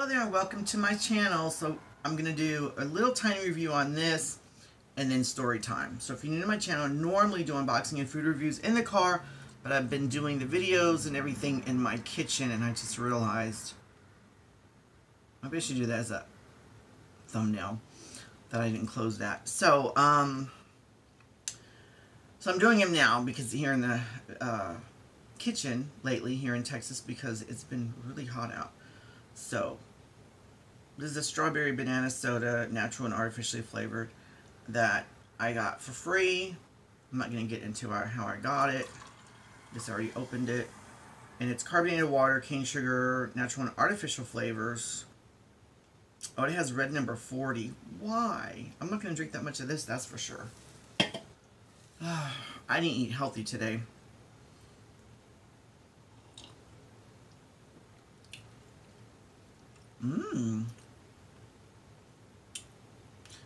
there and welcome to my channel. So I'm going to do a little tiny review on this and then story time. So if you're new to my channel, I normally do unboxing and food reviews in the car, but I've been doing the videos and everything in my kitchen, and I just realized maybe I should do that as a thumbnail that I didn't close that. So I'm doing him now because here in the kitchen lately here in Texas, because it's been really hot out. So this is a strawberry banana soda, natural and artificially flavored, that I got for free. I'm not going to get into how I got it. Just already opened it. And it's carbonated water, cane sugar, natural and artificial flavors. Oh, it has red number 40. Why? I'm not going to drink that much of this, that's for sure. I didn't eat healthy today.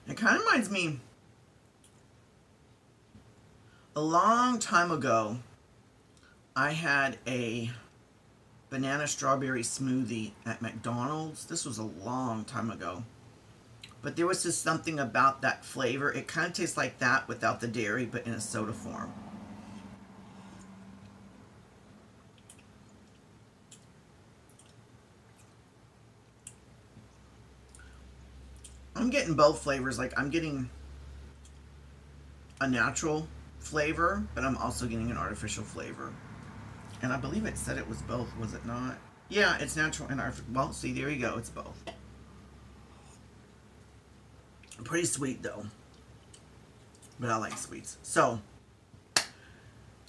It kind of reminds me, a long time ago, I had a banana strawberry smoothie at McDonald's. This was a long time ago. But there was just something about that flavor. It kind of tastes like that without the dairy, but in a soda form. I'm getting both flavors. Like, I'm getting a natural flavor, but I'm also getting an artificial flavor. And I believe it said it was both, was it not? Yeah, it's natural and artificial. Well, see, there you go. It's both. Pretty sweet, though. But I like sweets. So, it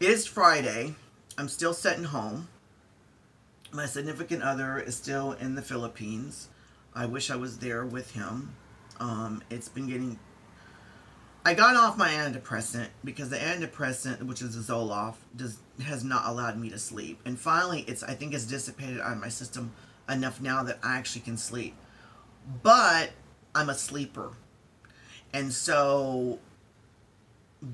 is Friday. I'm still sitting home. My significant other is still in the Philippines. I wish I was there with him. It's been getting... I got off my antidepressant because the antidepressant, which is a Zoloft, has not allowed me to sleep. And finally, I think it's dissipated out of my system enough now that I actually can sleep. But I'm a sleeper. And so,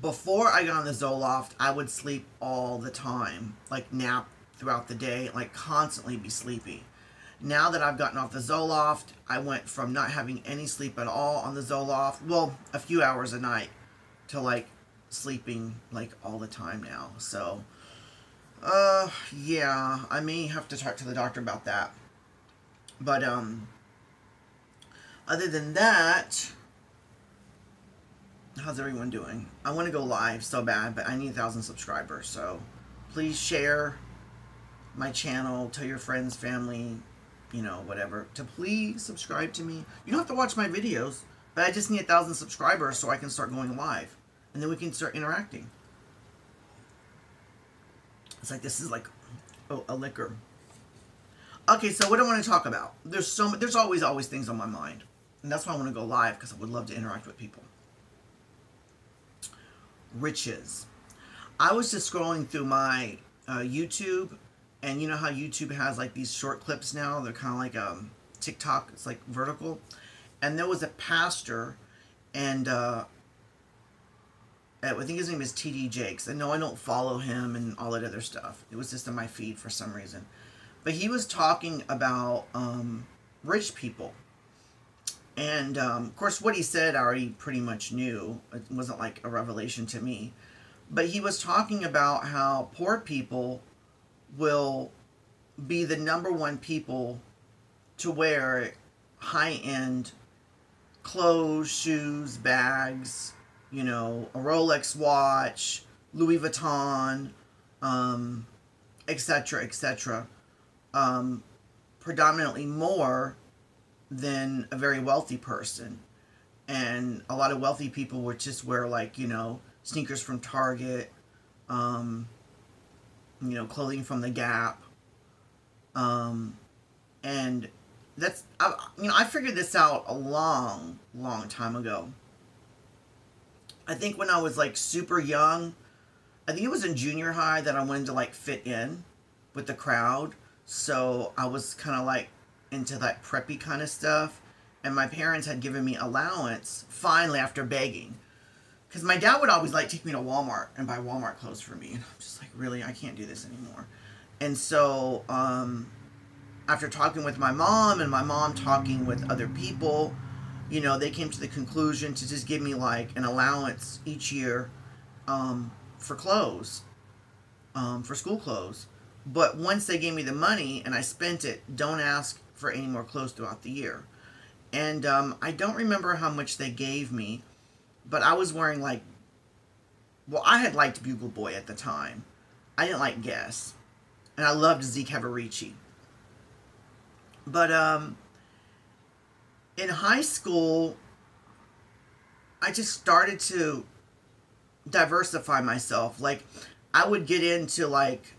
before I got on the Zoloft, I would sleep all the time. Like, nap throughout the day, like constantly be sleepy. Now that I've gotten off the Zoloft, I went from not having any sleep at all on the Zoloft, well, a few hours a night, to like sleeping like all the time now. So, yeah, I may have to talk to the doctor about that. But, other than that, how's everyone doing? I want to go live so bad, but I need 1,000 subscribers. So, please share my channel, tell your friends, family, you know, whatever, to please subscribe to me. You don't have to watch my videos, but I just need 1,000 subscribers so I can start going live. And then we can start interacting. It's like, this is like, oh, a liquor. Okay, so what do I want to talk about? There's always things on my mind. And that's why I want to go live, because I would love to interact with people. Riches. I was just scrolling through my YouTube, and you know how YouTube has like these short clips now? They're kind of like TikTok. It's like vertical. And there was a pastor, and I think his name is T.D. Jakes. I know I don't follow him and all that other stuff. It was just in my feed for some reason. But he was talking about rich people. And, of course, what he said I already pretty much knew. It wasn't like a revelation to me. But he was talking about how poor people will be the #1 people to wear high-end clothes, shoes, bags, you know, a Rolex watch, Louis Vuitton, etc., etc. Predominantly more than a very wealthy person. And a lot of wealthy people would just wear, like, you know, sneakers from Target, you know, clothing from the Gap. And that's, you know, I figured this out a long time ago. I think when I was like super young, I think it was in junior high that I wanted to like fit in with the crowd. So I was kind of like into that preppy kind of stuff. And my parents had given me allowance, finally, after begging. Because my dad would always like take me to Walmart and buy Walmart clothes for me. And I'm just like, really, I can't do this anymore. And so after talking with my mom and my mom talking with other people, you know, they came to the conclusion to just give me like an allowance each year for clothes, for school clothes. But once they gave me the money and I spent it, don't ask for any more clothes throughout the year. And I don't remember how much they gave me, but I was wearing like, well, I had liked Bugle Boy at the time. I didn't like Guess. And I loved Zeke Havarici. But in high school, I just started to diversify myself. Like, I would get into like,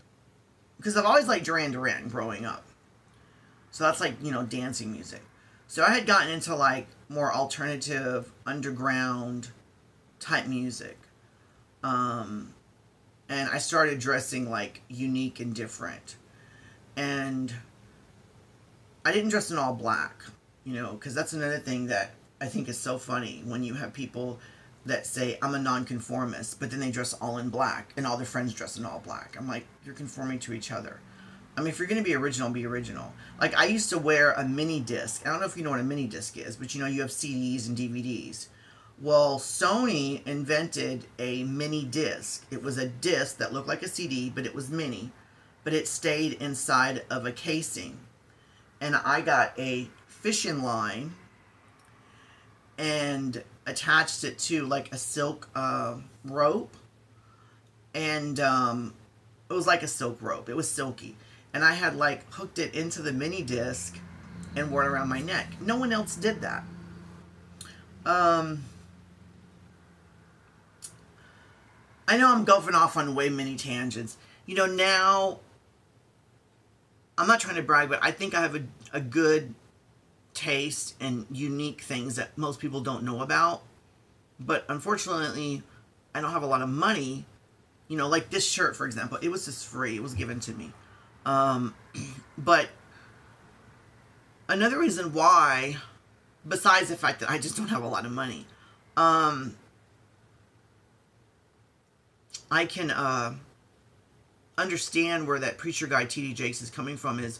because I've always liked Duran Duran growing up. So that's like, you know, dancing music. So I had gotten into like more alternative, underground type music. And I started dressing like unique and different. And I didn't dress in all black, you know, because that's another thing that I think is so funny when you have people that say, I'm a nonconformist, but then they dress all in black and all their friends dress in all black. I'm like, you're conforming to each other. I mean, if you're going to be original, be original. Like, I used to wear a mini disc. I don't know if you know what a mini disc is, but you know, you have CDs and DVDs. Well, Sony invented a mini disc. It was a disc that looked like a CD, but it was mini. But it stayed inside of a casing. And I got a fishing line and attached it to like a silk rope. And it was like a silk rope. It was silky. And I had like hooked it into the mini disc and wore it around my neck. No one else did that. I know I'm going off on way many tangents. You know, now, I'm not trying to brag, but I think I have a good taste and unique things that most people don't know about. But unfortunately, I don't have a lot of money. You know, like this shirt, for example, it was just free. It was given to me. But another reason why, besides the fact that I just don't have a lot of money, I can understand where that preacher guy T.D. Jakes is coming from. Is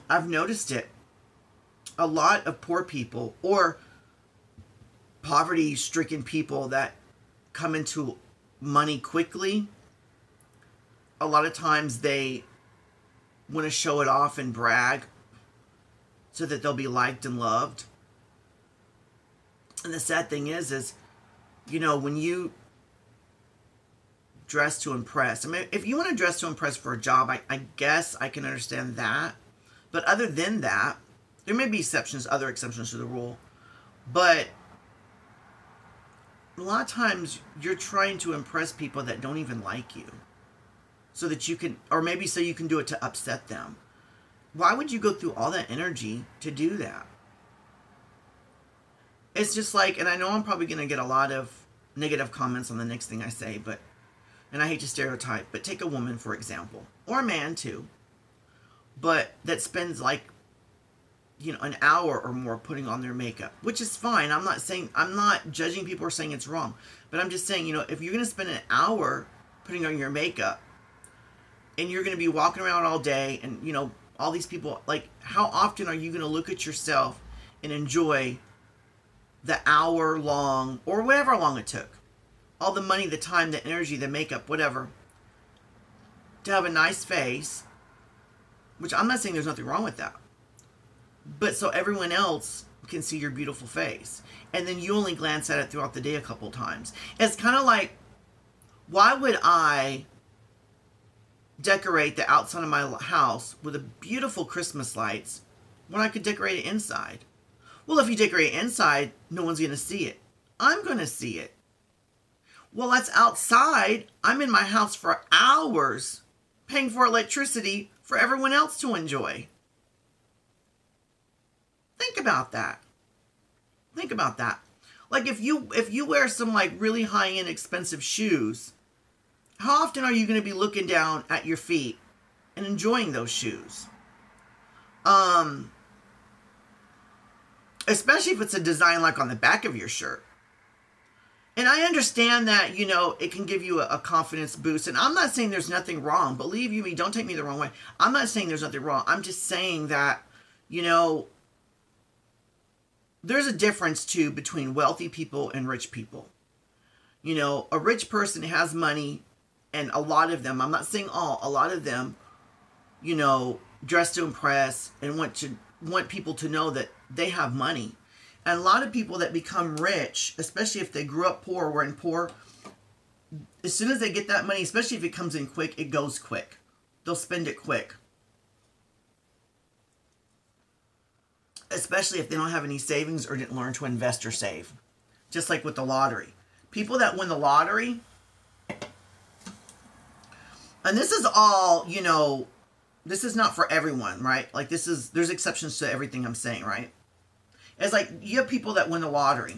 I've noticed it. A lot of poor people or poverty-stricken people that come into money quickly, a lot of times they want to show it off and brag so that they'll be liked and loved. And the sad thing is, you know, when you dress to impress, I mean, if you want to dress to impress for a job, I guess I can understand that. But other than that, there may be exceptions, other exceptions to the rule. But a lot of times you're trying to impress people that don't even like you. So that you can, or maybe so you can do it to upset them. Why would you go through all that energy to do that? It's just like, and I know I'm probably going to get a lot of negative comments on the next thing I say, but, and I hate to stereotype, but take a woman, for example, or a man too, but that spends like, you know, an hour or more putting on their makeup, which is fine. I'm not saying, I'm not judging people or saying it's wrong, but I'm just saying, you know, if you're going to spend an hour putting on your makeup, and you're going to be walking around all day, and, you know, all these people, like, how often are you going to look at yourself and enjoy the hour long, or whatever long it took, all the money, the time, the energy, the makeup, whatever, to have a nice face, which I'm not saying there's nothing wrong with that, but so everyone else can see your beautiful face, and then you only glance at it throughout the day a couple times. It's kind of like, why would I decorate the outside of my house with a beautiful Christmas lights when I could decorate it inside? Well, if you decorate it inside, no one's going to see it. I'm going to see it. Well, that's outside. I'm in my house for hours paying for electricity for everyone else to enjoy. Think about that. Think about that. Like if you wear some like really high-end expensive shoes, how often are you going to be looking down at your feet and enjoying those shoes? Especially if it's a design like on the back of your shirt. And I understand that, you know, it can give you a confidence boost. And I'm not saying there's nothing wrong. Believe you me, don't take me the wrong way. I'm not saying there's nothing wrong. I'm just saying that, you know, there's a difference, too, between wealthy people and rich people. You know, a rich person has money, and a lot of them, I'm not saying all, a lot of them, you know, dress to impress and want people to know that they have money. And a lot of people that become rich, especially if they grew up poor or were in poor, as soon as they get that money, especially if it comes in quick, it goes quick. They'll spend it quick. Especially if they don't have any savings or didn't learn to invest or save. Just like with the lottery. People that win the lottery, and this is all, you know, this is not for everyone, right? Like there's exceptions to everything I'm saying, right? It's like you have people that win the lottery.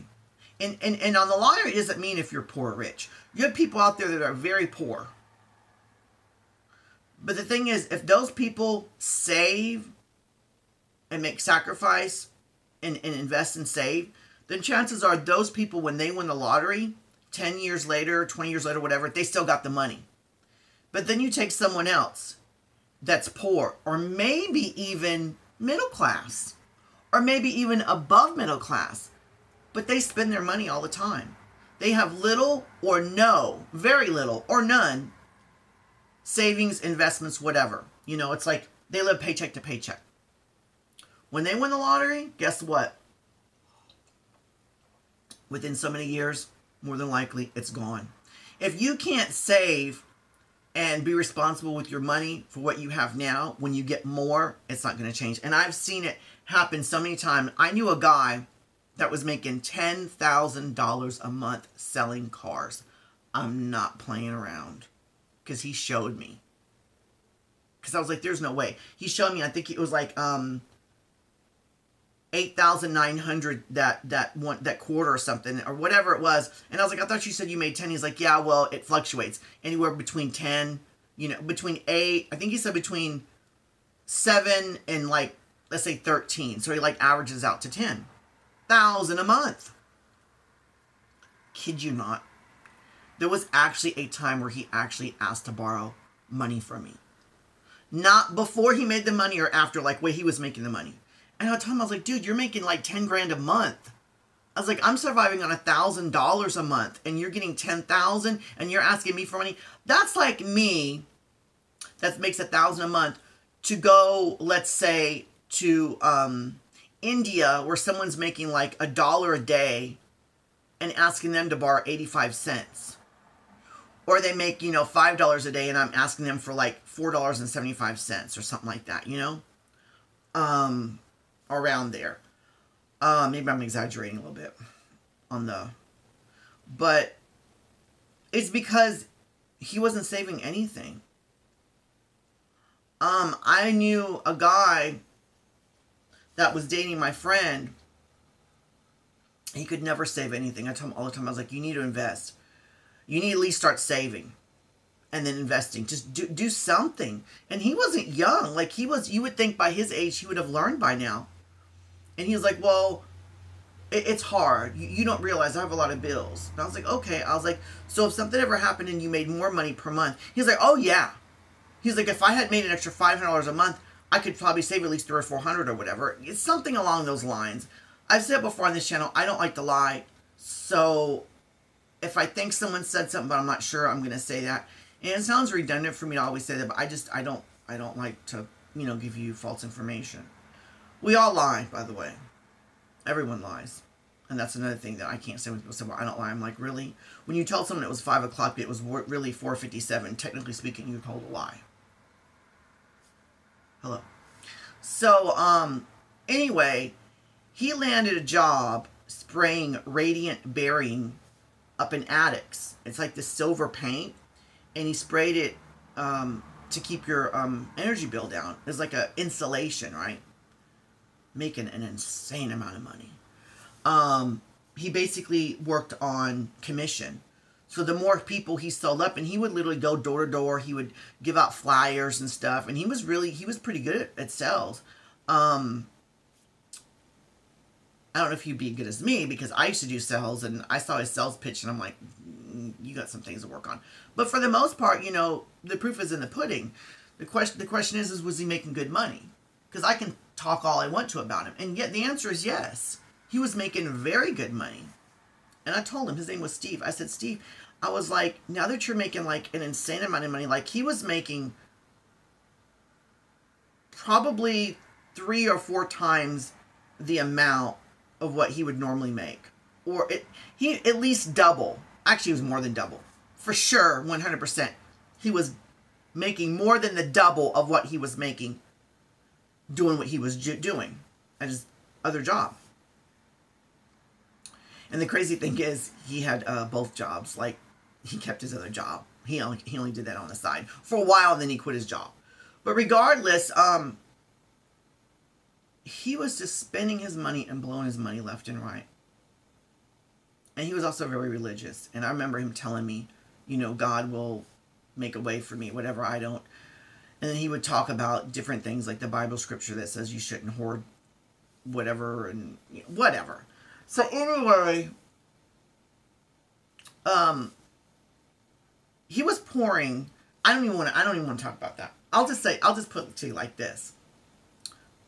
And on the lottery, it doesn't mean if you're poor or rich. You have people out there that are very poor. But the thing is, if those people save and make sacrifice and invest and save, then chances are those people, when they win the lottery, 10 years later, 20 years later, whatever, they still got the money. But then you take someone else that's poor, or maybe even middle class, or maybe even above middle class, but they spend their money all the time. They have little or no, very little or none savings, investments, whatever. You know, it's like they live paycheck to paycheck. When they win the lottery, guess what? Within so many years, more than likely, it's gone. If you can't save and be responsible with your money for what you have now, when you get more, it's not going to change. And I've seen it happen so many times. I knew a guy that was making $10,000 a month selling cars. I'm not playing around, because he showed me. Because I was like, there's no way. He showed me, I think it was like 8,900 that quarter or something, or whatever it was. And I was like, I thought you said you made 10. He's like, yeah, well, it fluctuates anywhere between 10, you know, between 8, I think he said between 7 and like, let's say 13. So he like averages out to 10,000 a month. Kid you not. There was actually a time where he actually asked to borrow money from me. Not before he made the money or after, like when he was making the money. And I told him, I was like, dude, you're making like 10 grand a month. I was like, I'm surviving on $1,000 a month, and you're getting 10,000, and you're asking me for money. That's like me, that makes 1,000 a month, to go, let's say, to India, where someone's making like $1 a day, and asking them to borrow 85 cents. Or they make, you know, $5 a day, and I'm asking them for like $4.75 or something like that, you know? Around there. Maybe I'm exaggerating a little bit on the... But it's because he wasn't saving anything. I knew a guy that was dating my friend. He could never save anything. I told him all the time, I was like, you need to invest. You need to at least start saving and then investing. Just do something. And he wasn't young. Like he was, you would think by his age, he would have learned by now. And he was like, well, it's hard. You don't realize I have a lot of bills. And I was like, okay. I was like, so if something ever happened and you made more money per month. He's like, oh yeah. He's like, if I had made an extra $500 a month, I could probably save at least $300 or $400 or whatever. It's something along those lines. I've said before on this channel, I don't like to lie. So if I think someone said something, but I'm not sure, I'm going to say that. And it sounds redundant for me to always say that, but I don't like to, you know, give you false information. We all lie, by the way. Everyone lies. And that's another thing that I can't say when people say, well, I don't lie. I'm like, really? When you tell someone it was 5 o'clock, it was really 4:57. Technically speaking, you told a lie. Hello. So, anyway, he landed a job spraying radiant bearing up in attics. It's like the silver paint. And he sprayed it to keep your energy bill down. It's like a insulation, right? Making an insane amount of money. He basically worked on commission. So the more people he sold up, and he would literally go door to door. He would give out flyers and stuff. And he was pretty good at sales. I don't know if he'd be good as me, because I used to do sales, and I saw his sales pitch, and I'm like, you got some things to work on. But for the most part, you know, the proof is in the pudding. The question is was he making good money? Because I can talk all I want to about him, and yet the answer is yes. He was making very good money. And I told him, his name was Steve. I said, Steve, I was like, now that you're making like an insane amount of money, like he was making probably 3 or 4 times the amount of what he would normally make. Or he at least double. Actually, it was more than double. For sure, 100%. He was making more than the double of what he was making doing what he was doing at his other job. And the crazy thing is, he had both jobs. Like, he kept his other job. He only did that on the side for a while, and then he quit his job. But regardless, he was just spending his money and blowing his money left and right. And he was also very religious. And I remember him telling me, you know, God will make a way for me, whatever I don't. And then he would talk about different things, like the Bible scripture that says you shouldn't hoard whatever and whatever. So anyway, he was pouring. I don't even want to talk about that. I'll just put it to you like this.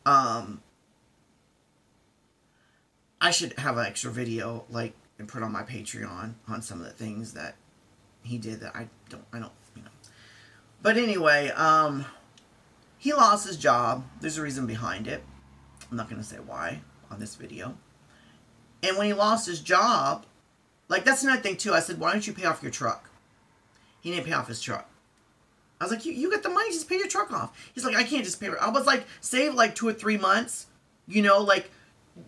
I should have an extra video, like, and put on my Patreon on some of the things that he did that I don't, you know. But anyway, he lost his job. There's a reason behind it. I'm not going to say why on this video. And when he lost his job, like, that's another thing too. I said, why don't you pay off your truck? He didn't pay off his truck. I was like, you got the money, just pay your truck off. He's like, I can't just pay it. I was like, save like 2 or 3 months. You know, like,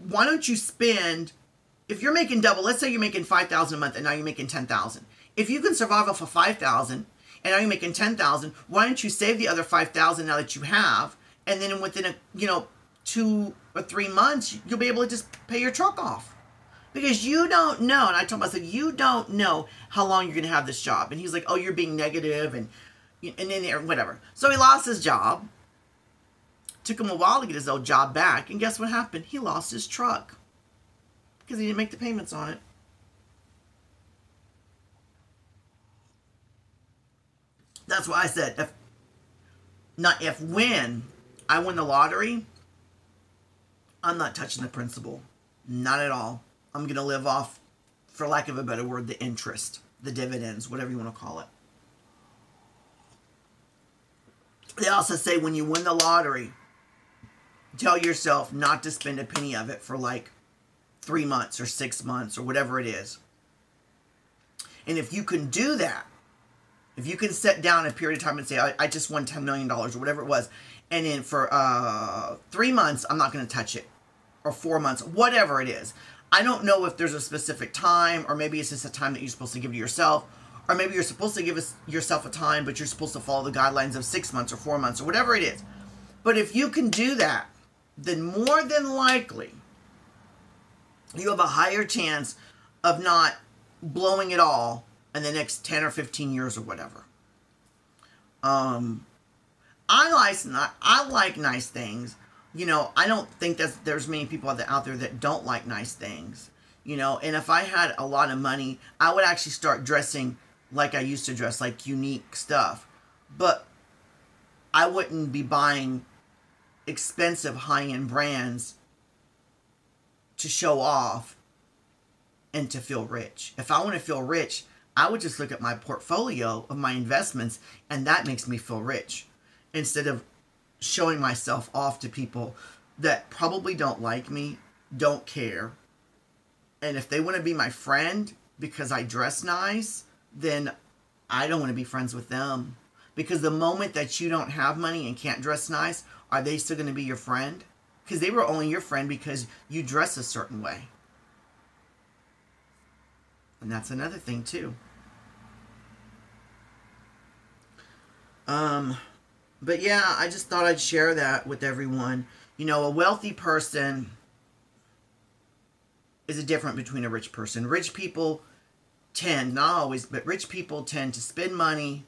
why don't you spend, if you're making double, let's say you're making $5,000 a month and now you're making $10,000. If you can survive off of $5,000 and now you're making $10,000, why don't you save the other $5,000 now that you have, and then within 2 or 3 months, you'll be able to just pay your truck off. Because you don't know, and I told him, I said, you don't know how long you're going to have this job. And he's like, oh, you're being negative, and then whatever. So he lost his job. Took him a while to get his old job back. And guess what happened? He lost his truck. Because he didn't make the payments on it. That's why I said, when I win the lottery, I'm not touching the principal. Not at all. I'm going to live off, for lack of a better word, the interest, the dividends, whatever you want to call it. They also say when you win the lottery, tell yourself not to spend a penny of it for like 3 months or 6 months or whatever it is. And if you can do that, if you can set down a period of time and say, I just won $10 million or whatever it was, and then for 3 months, I'm not going to touch it, or 4 months, whatever it is. I don't know if there's a specific time, or maybe it's just a time that you're supposed to give to yourself, or maybe you're supposed to give yourself a time, but you're supposed to follow the guidelines of 6 months or 4 months or whatever it is. But if you can do that, then more than likely, you have a higher chance of not blowing it all in the next 10 or 15 years or whatever. I like nice things. You know, I don't think that there's many people out there that don't like nice things. You know, and if I had a lot of money, I would actually start dressing like I used to dress, like unique stuff. But I wouldn't be buying expensive high-end brands to show off and to feel rich. If I want to feel rich, I would just look at my portfolio of my investments, and that makes me feel rich, instead of showing myself off to people that probably don't like me, don't care. And if they want to be my friend because I dress nice, then I don't want to be friends with them. Because the moment that you don't have money and can't dress nice, are they still going to be your friend? Because they were only your friend because you dress a certain way. And that's another thing too. But yeah, I just thought I'd share that with everyone. You know, a wealthy person is a different between a rich person. Rich people tend, not always, but rich people tend to spend money,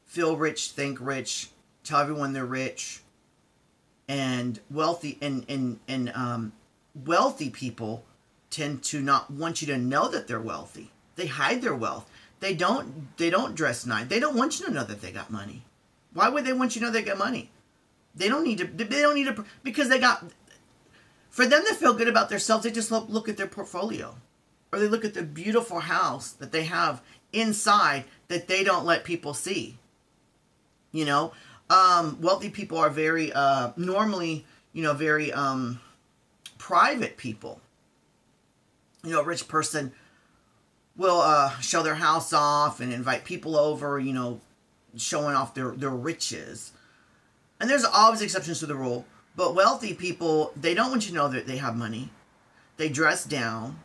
feel rich, think rich, tell everyone they're rich. And wealthy and wealthy people tend to not want you to know that they're wealthy. They hide their wealth. They don't dress nice. They don't want you to know that they got money. Why would they want you to know they got money? They don't need to, because they got, for them to feel good about themselves, they just look at their portfolio. Or they look at the beautiful house that they have inside that they don't let people see. You know, wealthy people are very, normally, you know, very private people. You know, a rich person will show their house off and invite people over, you know, showing off their riches. And there's always exceptions to the rule. But wealthy people, they don't want you to know that they have money. They dress down.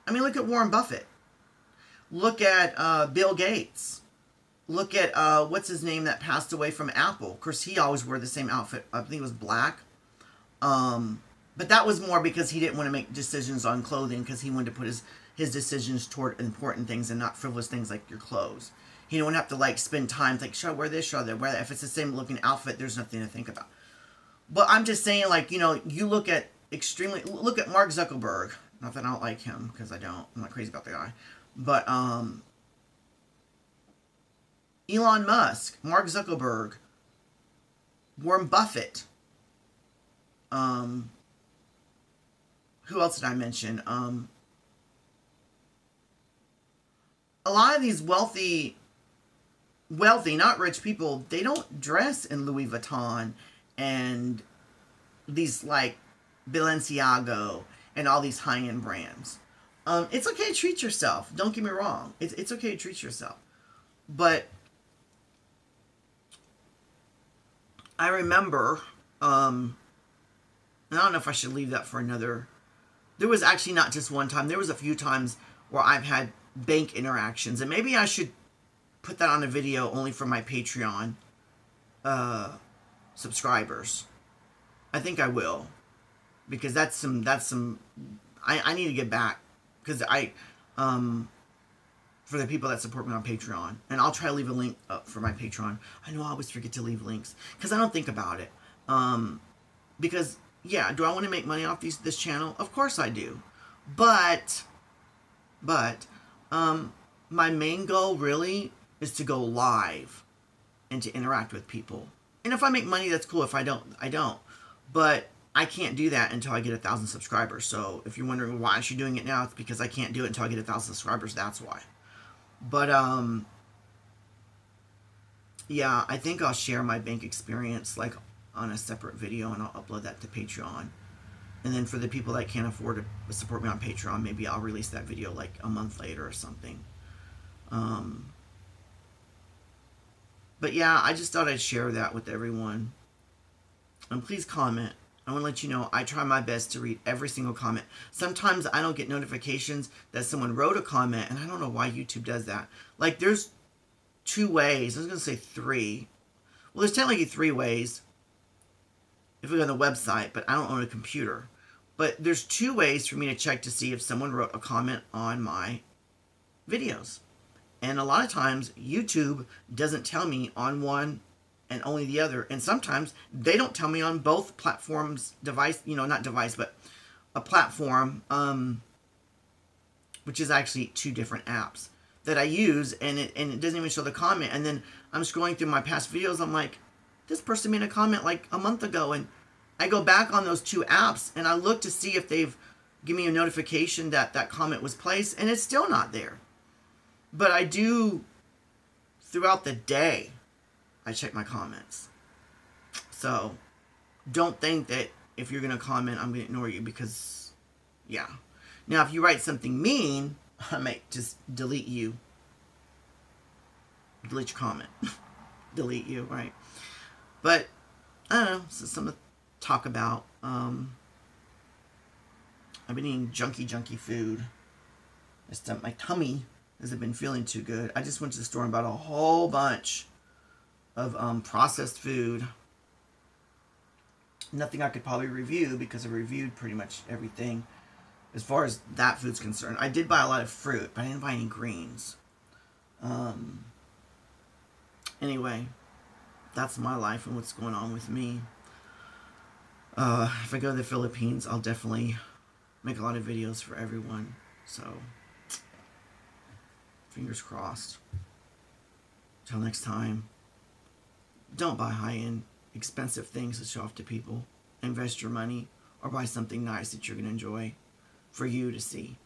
I mean, look at Warren Buffett. Look at Bill Gates. Look at, what's his name that passed away from Apple. Of course, he always wore the same outfit. I think it was black. But that was more because he didn't want to make decisions on clothing, because he wanted to put his decisions toward important things and not frivolous things like your clothes. He didn't want to have to, like, spend time, like, should I wear this, should I wear that? If it's the same looking outfit, there's nothing to think about. But I'm just saying, like, you know, you look at Mark Zuckerberg. Not that I don't like him, because I don't. I'm not crazy about the guy. But, Elon Musk, Mark Zuckerberg, Warren Buffett. Who else did I mention? A lot of these wealthy, not rich people, they don't dress in Louis Vuitton and these, like, Balenciaga and all these high-end brands. It's okay to treat yourself. Don't get me wrong. It's okay to treat yourself. But I remember, and I don't know if I should leave that for another. There was actually not just one time. There was a few times where I've had bank interactions. And maybe I should put that on a video only for my Patreon subscribers. I think I will. Because that's some, I need to get back. Because for the people that support me on Patreon. And I'll try to leave a link up for my Patreon. I know I always forget to leave links. Because I don't think about it. Because, yeah, do I want to make money off this channel? Of course I do. But, my main goal really is to go live and to interact with people. And if I make money, that's cool. If I don't, I don't. But I can't do that until I get 1,000 subscribers. So if you're wondering why is she doing it now, it's because I can't do it until I get 1,000 subscribers. That's why. But, yeah, I think I'll share my bank experience, like, on a separate video, and I'll upload that to Patreon. And then for the people that can't afford to support me on Patreon, maybe I'll release that video, like, a month later or something. But, yeah, I just thought I'd share that with everyone. And please comment. I want to let you know I try my best to read every single comment. Sometimes I don't get notifications that someone wrote a comment, and I don't know why YouTube does that. Like, there's 2 ways. I was going to say 3. Well, there's technically 3 ways if we go on the website, but I don't own a computer. But there's 2 ways for me to check to see if someone wrote a comment on my videos. And a lot of times, YouTube doesn't tell me on one and only the other. And sometimes they don't tell me on both platforms, device, you know, not device, but a platform, which is actually 2 different apps that I use, and it doesn't even show the comment. And then I'm scrolling through my past videos, I'm like, this person made a comment like a month ago, and I go back on those 2 apps, and I look to see if they've given me a notification that that comment was placed, and it's still not there. But I do, throughout the day, I check my comments. So, don't think that if you're going to comment, I'm going to ignore you, because, yeah. Now, if you write something mean, I might just delete you. Delete your comment. Delete you, right? But, I don't know, so something to talk about. I've been eating junky food. My tummy hasn't been feeling too good. I just went to the store and bought a whole bunch of processed food. Nothing I could probably review, because I reviewed pretty much everything as far as that food's concerned. I did buy a lot of fruit, but I didn't buy any greens. Anyway, that's my life and what's going on with me. If I go to the Philippines, I'll definitely make a lot of videos for everyone. So, fingers crossed. Till next time, don't buy high-end, expensive things to show off to people. Invest your money or buy something nice that you're going to enjoy for you to see.